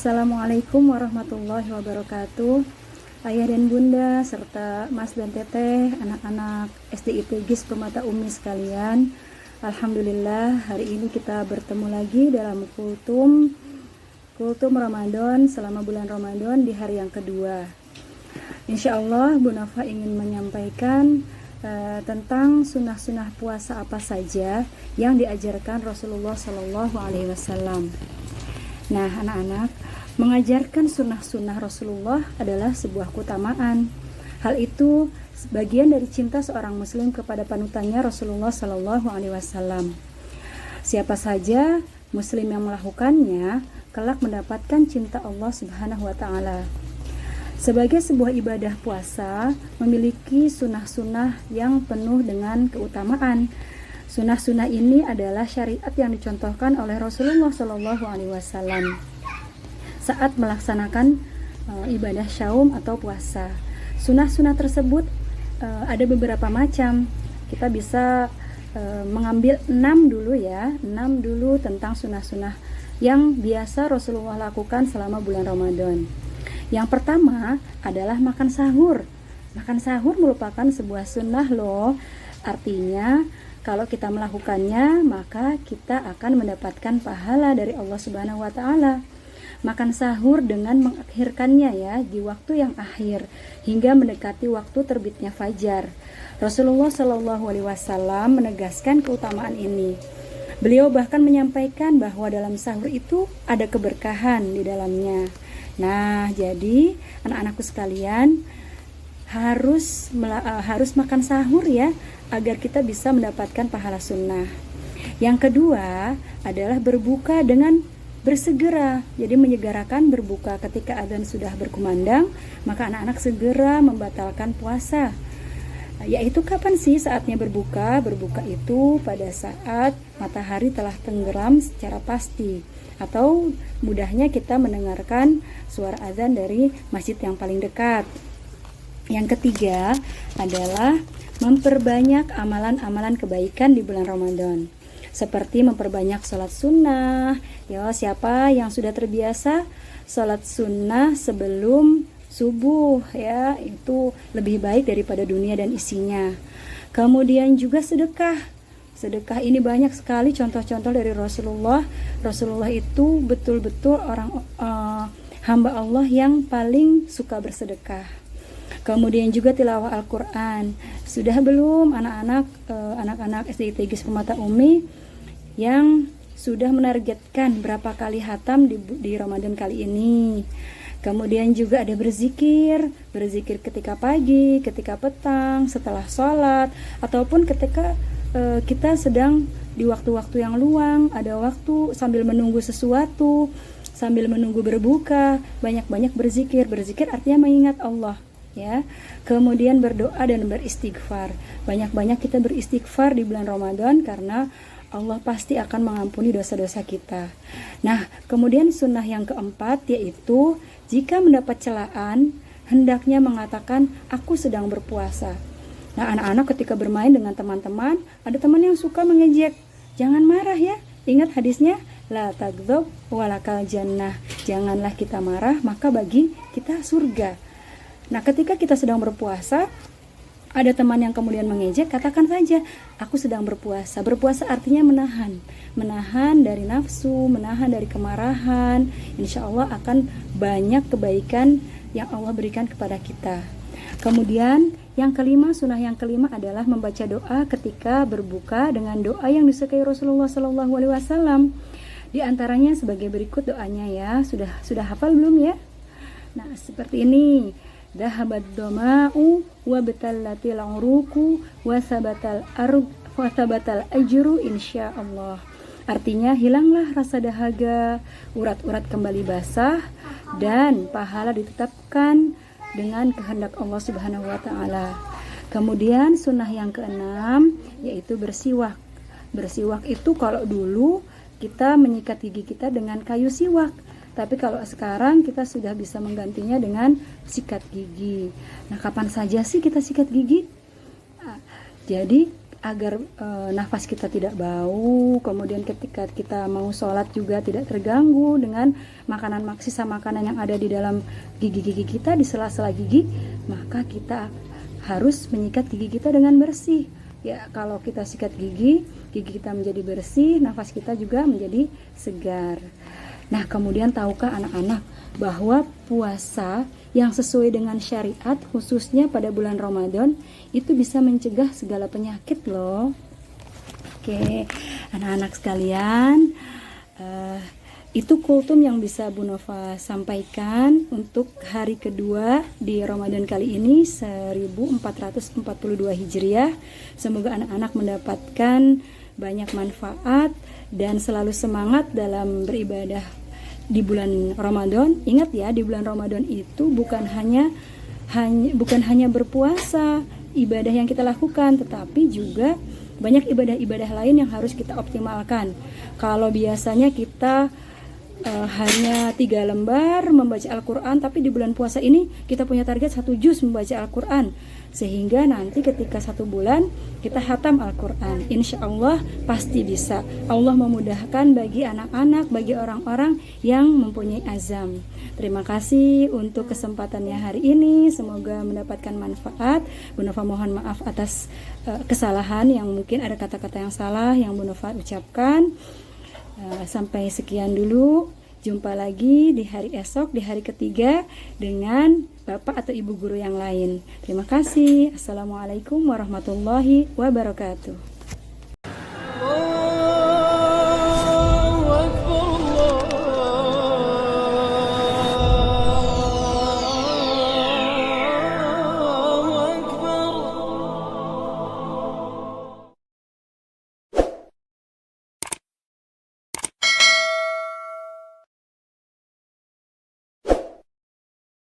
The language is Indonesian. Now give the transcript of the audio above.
Assalamualaikum warahmatullahi wabarakatuh. Ayah dan bunda serta mas dan teteh, anak-anak SDIT GIS Permata Umi sekalian, alhamdulillah hari ini kita bertemu lagi dalam kultum Ramadan selama bulan Ramadan di hari yang kedua. Insya Allah Bu Nafa ingin menyampaikan tentang sunnah-sunnah puasa apa saja yang diajarkan Rasulullah Shallallahu Alaihi Wasallam. Nah, anak-anak, mengajarkan sunnah-sunnah Rasulullah adalah sebuah keutamaan. Hal itu bagian dari cinta seorang muslim kepada panutannya Rasulullah Shallallahu Alaihi Wasallam. Siapa saja muslim yang melakukannya kelak mendapatkan cinta Allah Subhanahu Wa Taala. Sebagai sebuah ibadah puasa memiliki sunnah-sunnah yang penuh dengan keutamaan. Sunnah-sunnah ini adalah syariat yang dicontohkan oleh Rasulullah Shallallahu Alaihi Wasallam saat melaksanakan ibadah syaum atau puasa. Sunnah-sunnah tersebut ada beberapa macam. Kita bisa mengambil 6 dulu ya, 6 dulu tentang sunnah-sunnah yang biasa Rasulullah lakukan selama bulan Ramadan. Yang pertama adalah makan sahur. Makan sahur merupakan sebuah sunnah loh. Artinya kalau kita melakukannya, maka kita akan mendapatkan pahala dari Allah Subhanahu wa Ta'ala. Makan sahur dengan mengakhirkannya ya di waktu yang akhir hingga mendekati waktu terbitnya fajar. Rasulullah Shallallahu Alaihi Wasallam menegaskan keutamaan ini. Beliau bahkan menyampaikan bahwa dalam sahur itu ada keberkahan di dalamnya. Nah, jadi anak-anakku sekalian harus makan sahur ya, agar kita bisa mendapatkan pahala sunnah. Yang kedua adalah berbuka dengan bersegera. Jadi menyegerakan berbuka ketika adzan sudah berkumandang, maka anak-anak segera membatalkan puasa. Yaitu kapan sih saatnya berbuka? Berbuka itu pada saat matahari telah tenggelam secara pasti, atau mudahnya kita mendengarkan suara adzan dari masjid yang paling dekat. Yang ketiga adalah memperbanyak amalan-amalan kebaikan di bulan Ramadan, seperti memperbanyak sholat sunnah. Ya, siapa yang sudah terbiasa sholat sunnah sebelum subuh ya, itu lebih baik daripada dunia dan isinya. Kemudian juga sedekah. Sedekah ini banyak sekali contoh-contoh dari Rasulullah. Rasulullah itu betul-betul orang hamba Allah yang paling suka bersedekah. Kemudian juga tilawah Al-Quran. Sudah belum anak-anak SDIT GIS Permata Umi yang sudah menargetkan berapa kali hatam di Ramadan kali ini? Kemudian juga ada berzikir ketika pagi, ketika petang, setelah sholat, ataupun ketika kita sedang di waktu-waktu yang luang, ada waktu sambil menunggu sesuatu, sambil menunggu berbuka, banyak-banyak berzikir. Berzikir artinya mengingat Allah. Ya, kemudian berdoa dan beristighfar. Banyak-banyak kita beristighfar di bulan Ramadan karena Allah pasti akan mengampuni dosa-dosa kita. Nah, kemudian sunnah yang keempat yaitu jika mendapat celaan hendaknya mengatakan aku sedang berpuasa. Nah, anak-anak ketika bermain dengan teman-teman, ada teman yang suka mengejek, jangan marah ya. Ingat hadisnya, la tagdzab walakal jannah. Janganlah kita marah, maka bagi kita surga. Nah, ketika kita sedang berpuasa, ada teman yang kemudian mengejek, katakan saja, aku sedang berpuasa. Berpuasa artinya menahan dari nafsu, menahan dari kemarahan. Insya Allah akan banyak kebaikan yang Allah berikan kepada kita. Kemudian yang kelima, sunnah yang kelima adalah membaca doa ketika berbuka dengan doa yang disukai Rasulullah Shallallahu Alaihi Wasallam. Di antaranya sebagai berikut doanya ya, sudah hafal belum ya? Nah, seperti ini. Dhahabat doma'u wa batallatil uruku wa sabatal ajru insyaallah. Artinya hilanglah rasa dahaga, urat-urat kembali basah, dan pahala ditetapkan dengan kehendak Allah Subhanahu wa Ta'ala. Kemudian sunnah yang keenam yaitu bersiwak. Bersiwak itu kalau dulu kita menyikat gigi kita dengan kayu siwak, tapi kalau sekarang kita sudah bisa menggantinya dengan sikat gigi. Nah, kapan saja sih kita sikat gigi? Jadi agar nafas kita tidak bau, kemudian ketika kita mau sholat juga tidak terganggu dengan sisa makanan yang ada di dalam gigi-gigi kita, di sela-sela gigi, maka kita harus menyikat gigi kita dengan bersih. Ya, kalau kita sikat gigi kita menjadi bersih, nafas kita juga menjadi segar. Nah, kemudian tahukah anak-anak bahwa puasa yang sesuai dengan syariat, khususnya pada bulan Ramadan, itu bisa mencegah segala penyakit loh. Oke, anak-anak sekalian, itu kultum yang bisa Bu Nova sampaikan untuk hari kedua di Ramadan kali ini, 1442 Hijriah. Semoga anak-anak mendapatkan banyak manfaat dan selalu semangat dalam beribadah di bulan Ramadan. Ingat ya, di bulan Ramadan itu bukan hanya berpuasa, ibadah yang kita lakukan, tetapi juga banyak ibadah-ibadah lain yang harus kita optimalkan. Kalau biasanya kita hanya 3 lembar membaca Al-Quran, tapi di bulan puasa ini kita punya target 1 juz membaca Al-Quran, sehingga nanti ketika 1 bulan kita hatam Al-Quran. Insya Allah pasti bisa. Allah memudahkan bagi anak-anak, bagi orang-orang yang mempunyai azam. Terima kasih untuk kesempatannya hari ini, semoga mendapatkan manfaat. Bu Nova mohon maaf atas kesalahan yang mungkin ada kata-kata yang salah yang Bu Nova ucapkan. Sampai sekian dulu. Jumpa lagi di hari esok, di hari ketiga dengan Bapak atau Ibu guru yang lain. Terima kasih. Assalamualaikum warahmatullahi wabarakatuh.